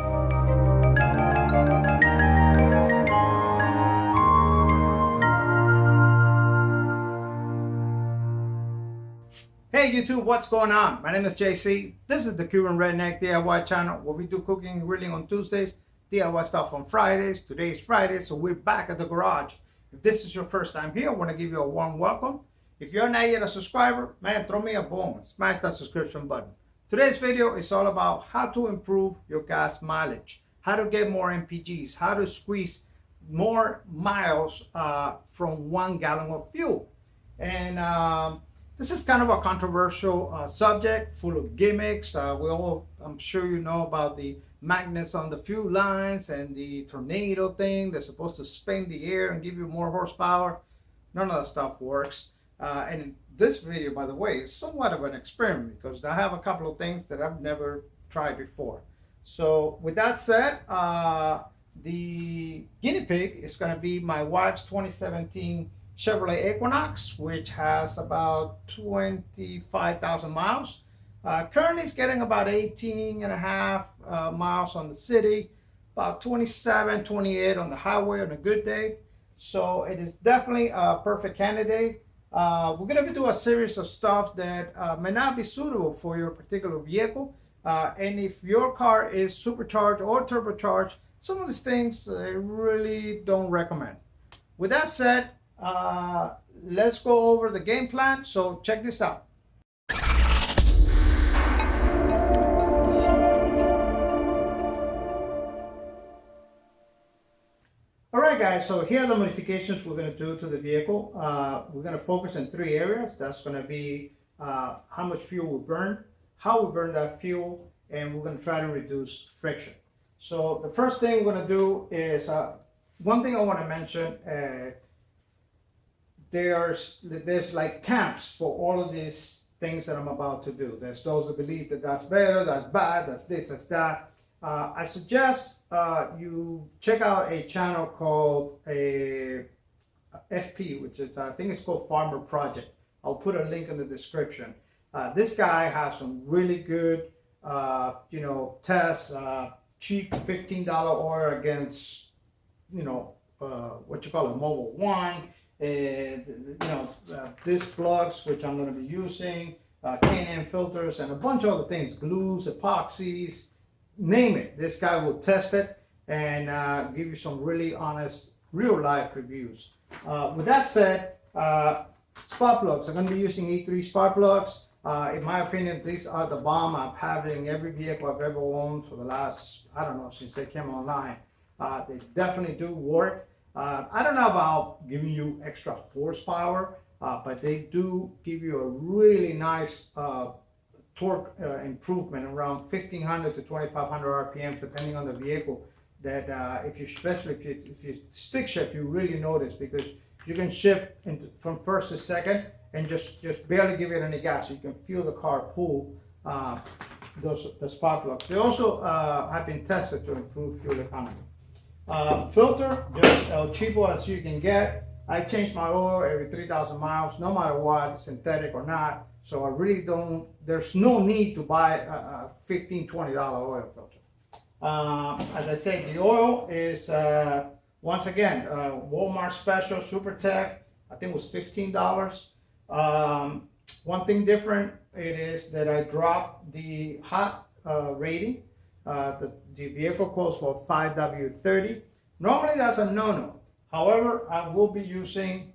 Hey YouTube, what's going on? My name is JC. This is the Cuban Redneck DIY channel where we do cooking and grilling on Tuesdays, DIY stuff on Fridays. Today is Friday, so we're back at the garage. If this is your first time here, I want to give you a warm welcome. If you're not yet a subscriber, man, throw me a bone and smash that subscription button. Today's video is all about how to improve your gas mileage, how to get more MPGs, how to squeeze more miles from 1 gallon of fuel. And this is kind of a controversial subject, full of gimmicks. I'm sure you know about the magnets on the fuel lines and the tornado thing. They're supposed to spin the air and give you more horsepower. None of that stuff works. And this video, by the way, is somewhat of an experiment because I have a couple of things that I've never tried before. So with that said, the guinea pig is going to be my wife's 2017 Chevrolet Equinox, which has about 25,000 miles. Currently it's getting about 18.5 miles on the city, about 27, 28 on the highway on a good day. So it is definitely a perfect candidate. We're going to do a series of stuff that may not be suitable for your particular vehicle. And if your car is supercharged or turbocharged, some of these things I really don't recommend. With that said, let's go over the game plan. So check this out. All right, guys, so here are the modifications we're going to do to the vehicle. We're going to focus in 3 areas. That's going to be how much fuel we burn, how we burn that fuel, and we're going to try to reduce friction. So the first thing we're going to do is, one thing I want to mention, there's like camps for all of these things that I'm about to do. There's those that believe that that's better, that's bad, that's this, that's that. I suggest you check out a channel called FP, which is, I think it's called Farmer Project. I'll put a link in the description. This guy has some really good, tests, cheap $15 oil against, what you call a Mobile One. These plugs, which I'm going to be using, K&N filters, and a bunch of other things, glues, epoxies, name it. This guy will test it and give you some really honest, real-life reviews. With that said, spark plugs. I'm going to be using E3 spark plugs. In my opinion, these are the bomb. I've had it in every vehicle I've ever owned for the last, I don't know, since they came online. They definitely do work. I don't know about giving you extra horsepower, but they do give you a really nice torque improvement around 1,500 to 2,500 RPMs, depending on the vehicle. That especially if you stick shift, you really notice, because you can shift from first to second and just barely give it any gas. You can feel the car pull the spark plugs. They also have been tested to improve fuel economy. Filter, just as cheapo as you can get. I change my oil every 3,000 miles, no matter what, synthetic or not. So I really don't, there's no need to buy a $15, $20 oil filter. As I said, the oil is, once again, Walmart special, Super Tech, I think it was $15. One thing different, it is that I dropped the hot rating. The vehicle calls for 5W30. Normally that's a no-no. However, I will be using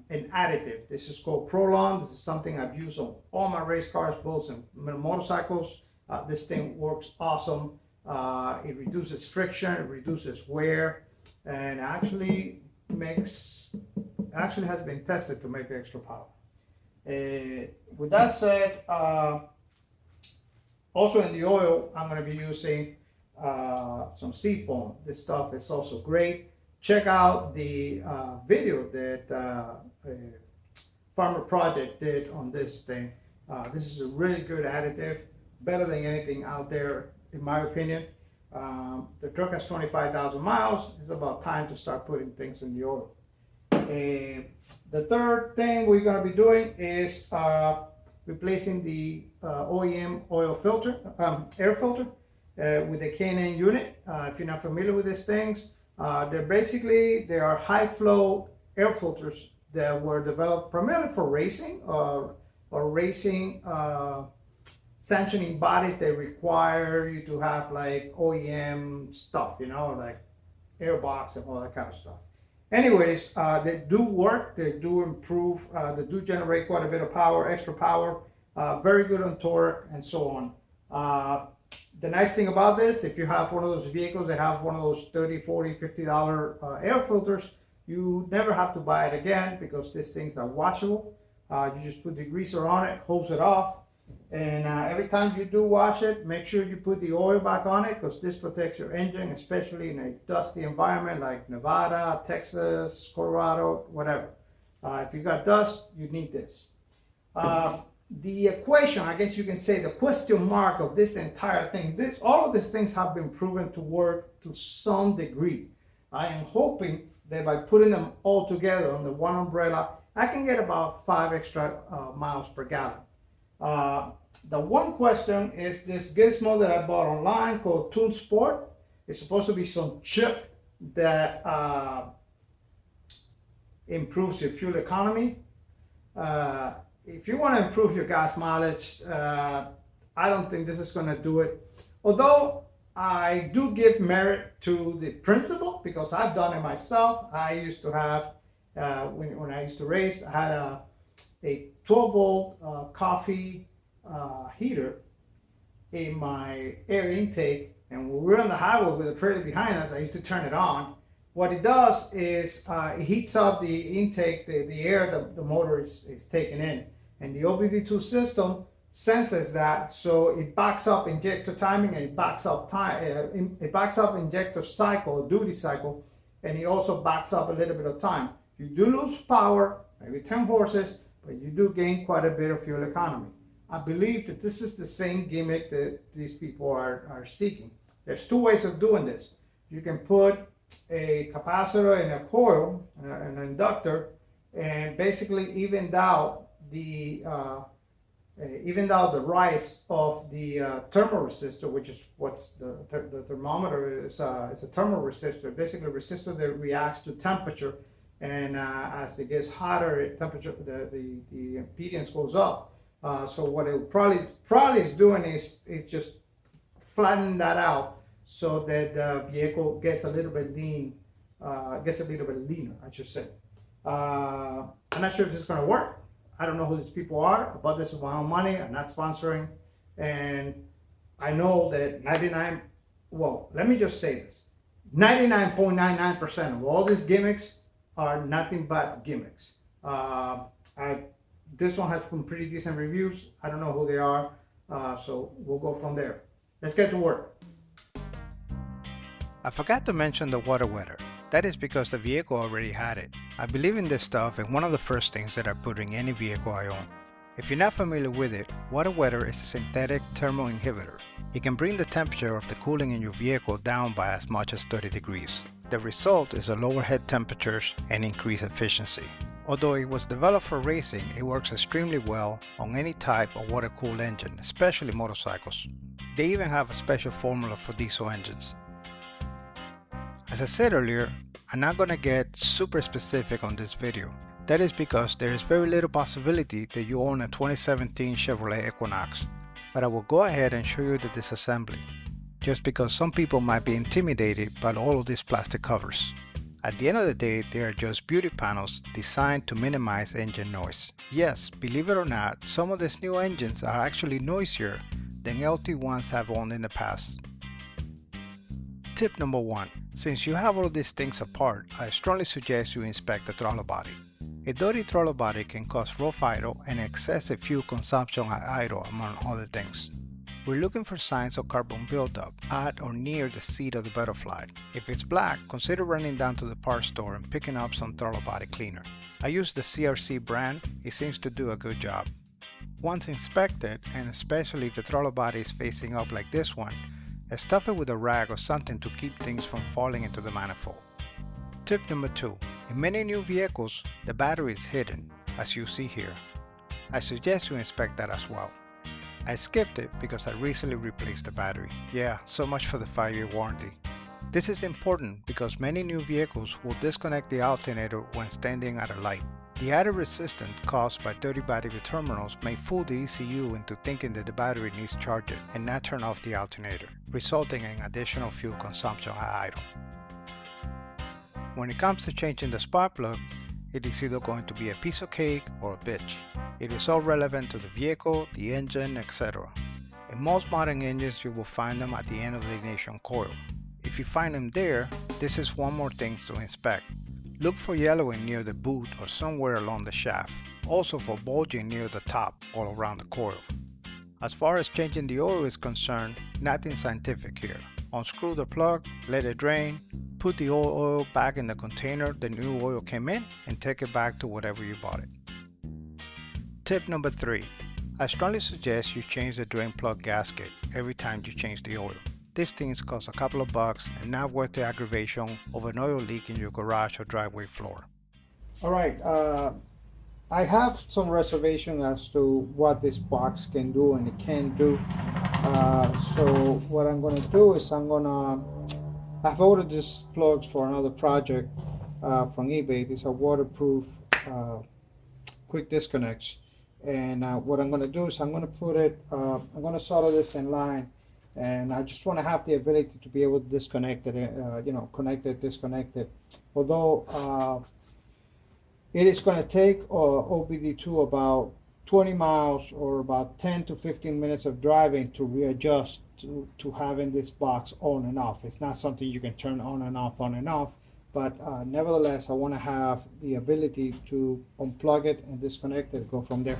an additive. This is called Prolon. This is something I've used on all my race cars, boats, and motorcycles. This thing works awesome. It reduces friction, it reduces wear, and actually has been tested to make extra power. With that said, also in the oil, I'm going to be using some seed foam. This stuff is also great. Check out the video that Farmer Project did on this thing. This is a really good additive, better than anything out there, in my opinion. The truck has 25,000 miles. It's about time to start putting things in the oil. The third thing we're going to be doing is replacing the OEM oil filter, air filter. with the K&N unit. If you're not familiar with these things, they are high flow air filters that were developed primarily for racing or racing sanctioning bodies that require you to have like OEM stuff, like airbox and all that kind of stuff. Anyways, they do work, they do improve, they do generate quite a bit of power, extra power, very good on torque and so on. The nice thing about this, if you have one of those vehicles that have one of those $30, $40, $50 air filters, you never have to buy it again because these things are washable. You just put the greaser on it, hose it off, and every time you do wash it, make sure you put the oil back on it because this protects your engine, especially in a dusty environment like Nevada, Texas, Colorado, whatever. If you got dust, you need this. The equation, I guess you can say the question mark of this entire thing, all of these things have been proven to work to some degree. I am hoping that by putting them all together under one umbrella, I can get about 5 extra miles per gallon. The one question is this gizmo that I bought online called Tune Sport. It's supposed to be some chip that improves your fuel economy. If you want to improve your gas mileage, I don't think this is going to do it. Although I do give merit to the principle because I've done it myself. I used to have, when I used to race, I had a 12-volt coffee heater in my air intake. And when we were on the highway with a trailer behind us, I used to turn it on. What it does is it heats up the intake, the air the motor is taking in. And the OBD2 system senses that, so it backs up injector timing and it backs up injector cycle, duty cycle, and it also backs up a little bit of time. You do lose power, maybe 10 horses, but you do gain quite a bit of fuel economy. I believe that this is the same gimmick that these people are seeking. There's 2 ways of doing this. You can put a capacitor in a coil, an inductor, and basically even out the rise of the thermoresistor, which is what's the thermometer is. It's a thermoresistor, basically a resistor that reacts to temperature, and as it gets hotter, temperature the impedance goes up. So what it probably is doing is it's just flattening that out so that the vehicle gets a little bit leaner, I should say. I'm not sure if this is going to work. I don't know who these people are. I bought this with my own money. I'm not sponsoring. And I know that let me just say this. 99.99% of all these gimmicks are nothing but gimmicks. This one has some pretty decent reviews. I don't know who they are. So we'll go from there. Let's get to work. I forgot to mention the water wetter. That is because the vehicle already had it. I believe in this stuff and one of the first things that I put in any vehicle I own. If you're not familiar with it, water wetter is a synthetic thermal inhibitor. It can bring the temperature of the cooling in your vehicle down by as much as 30 degrees. The result is a lower head temperatures and increased efficiency. Although it was developed for racing, it works extremely well on any type of water-cooled engine, especially motorcycles. They even have a special formula for diesel engines. As I said earlier, I'm not going to get super specific on this video. That is because there is very little possibility that you own a 2017 Chevrolet Equinox, but I will go ahead and show you the disassembly, just because some people might be intimidated by all of these plastic covers. At the end of the day, they are just beauty panels designed to minimize engine noise. Yes, believe it or not, some of these new engines are actually noisier than LT ones have owned in the past. Tip number 1. Since you have all these things apart, I strongly suggest you inspect the throttle body. A dirty throttle body can cause rough idle and excessive fuel consumption at idle, among other things. We're looking for signs of carbon buildup at or near the seat of the butterfly. If it's black, consider running down to the parts store and picking up some throttle body cleaner. I use the CRC brand. It seems to do a good job. Once inspected, and especially if the throttle body is facing up like this one, stuff it with a rag or something to keep things from falling into the manifold. Tip number 2. In many new vehicles, the battery is hidden, as you see here. I suggest you inspect that as well. I skipped it because I recently replaced the battery. Yeah, so much for the 5-year warranty. This is important because many new vehicles will disconnect the alternator when standing at a light. The added resistance caused by dirty battery terminals may fool the ECU into thinking that the battery needs charging and not turn off the alternator, resulting in additional fuel consumption at idle. When it comes to changing the spark plug, it is either going to be a piece of cake or a bitch. It is all relevant to the vehicle, the engine, etc. In most modern engines, you will find them at the end of the ignition coil. If you find them there, this is one more thing to inspect. Look for yellowing near the boot or somewhere along the shaft, also for bulging near the top all around the coil. As far as changing the oil is concerned, nothing scientific here. Unscrew the plug, let it drain, put the old oil back in the container the new oil came in, and take it back to whatever you bought it. Tip number 3. I strongly suggest you change the drain plug gasket every time you change the oil. These things cost a couple of bucks and not worth the aggravation of an oil leak in your garage or driveway floor. All right, I have some reservation as to what this box can do and it can't do. So what I'm going to do is I've ordered these plugs for another project from eBay. These are waterproof quick disconnects. And what I'm going to do is I'm going to solder this in line. And I just want to have the ability to be able to disconnect it, connect it, disconnect it. Although it is going to take OBD2 about 20 miles or about 10 to 15 minutes of driving to readjust to having this box on and off. It's not something you can turn on and off, but nevertheless, I want to have the ability to unplug it and disconnect it and go from there.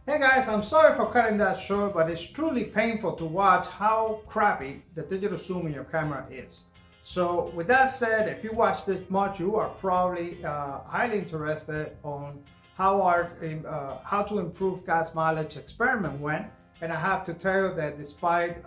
Hey guys, I'm sorry for cutting that short, but it's truly painful to watch how crappy the digital zoom in your camera is. So with that said, if you watch this much, you are probably highly interested on how to improve gas mileage experiment went. And I have to tell you that despite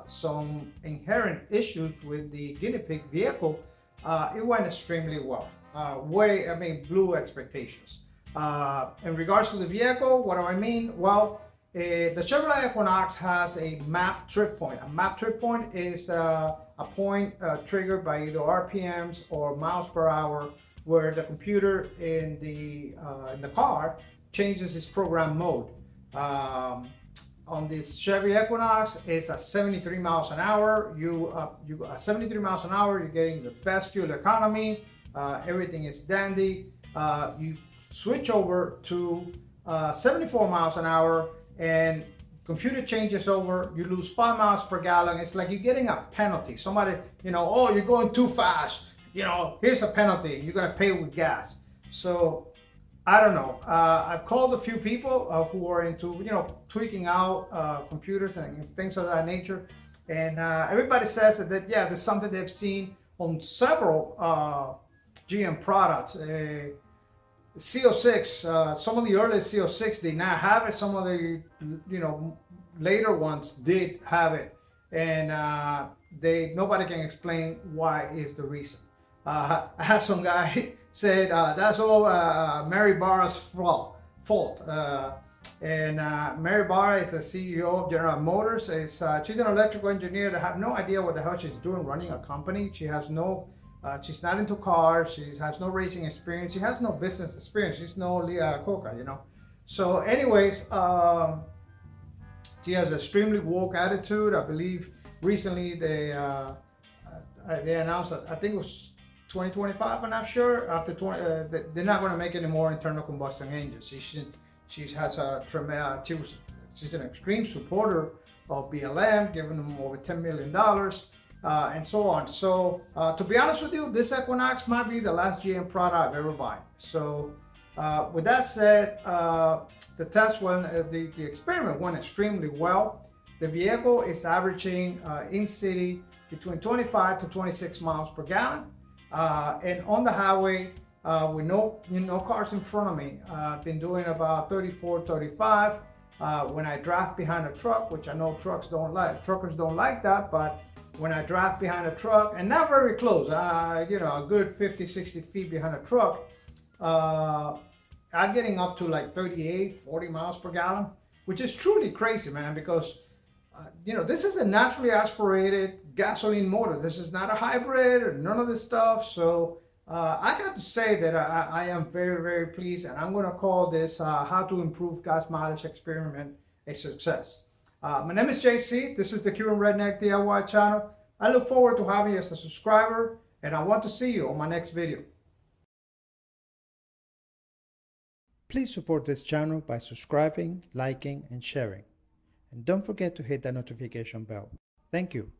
some inherent issues with the guinea pig vehicle, it went extremely well. Blew expectations. In regards to the vehicle, what do I mean? Well, the Chevrolet Equinox has a map trip point. A map trip point is a point triggered by either RPMs or miles per hour, where the computer in the car changes its program mode. On this Chevy Equinox, it's at 73 miles an hour. At 73 miles an hour, you're getting the best fuel economy. Everything is dandy. You switch over to 74 miles an hour and computer changes over, you lose 5 miles per gallon. It's like you're getting a penalty. Somebody, oh, you're going too fast. Here's a penalty. You're gonna pay with gas. So I don't know. I've called a few people who are into, tweaking out computers and things of that nature. And everybody says that, yeah, there's something they've seen on several GM products. CO6, some of the early CO6 did not have it. Some of the, later ones did have it. And nobody can explain why is the reason. I had some guy said that's all 𝗵𝗻𝗲𝗲's fault. And 𝗵𝗻𝗲𝗲 is the CEO of General Motors. She's an electrical engineer that have no idea what the hell she's doing running a company. She has no, she's not into cars. She has no racing experience. She has no business experience. She's no Leah Coca, So anyways, she has an extremely woke attitude. I believe recently they announced that, I think it was 2025, I'm not sure, after they're not going to make any more internal combustion engines. She's an extreme supporter of BLM, giving them over $10 million and so on. So to be honest with you, this Equinox might be the last GM product I've ever bought. So with that said, the test the experiment went extremely well. The vehicle is averaging in city between 25 to 26 miles per gallon. And on the highway, with no cars in front of me, I've been doing about 34, 35. When I drive behind a truck, which I know truckers don't like that, but when I drive behind a truck, and not very close, a good 50, 60 feet behind a truck, I'm getting up to like 38, 40 miles per gallon, which is truly crazy, man, because this is a naturally aspirated gasoline motor. This is not a hybrid or none of this stuff. So I got to say that I am very, very pleased, and I'm going to call this how to improve gas mileage experiment a success. My name is JC. This is the Cuban Redneck DIY channel. I look forward to having you as a subscriber, and I want to see you on my next video. Please support this channel by subscribing, liking, and sharing. And don't forget to hit that notification bell. Thank you.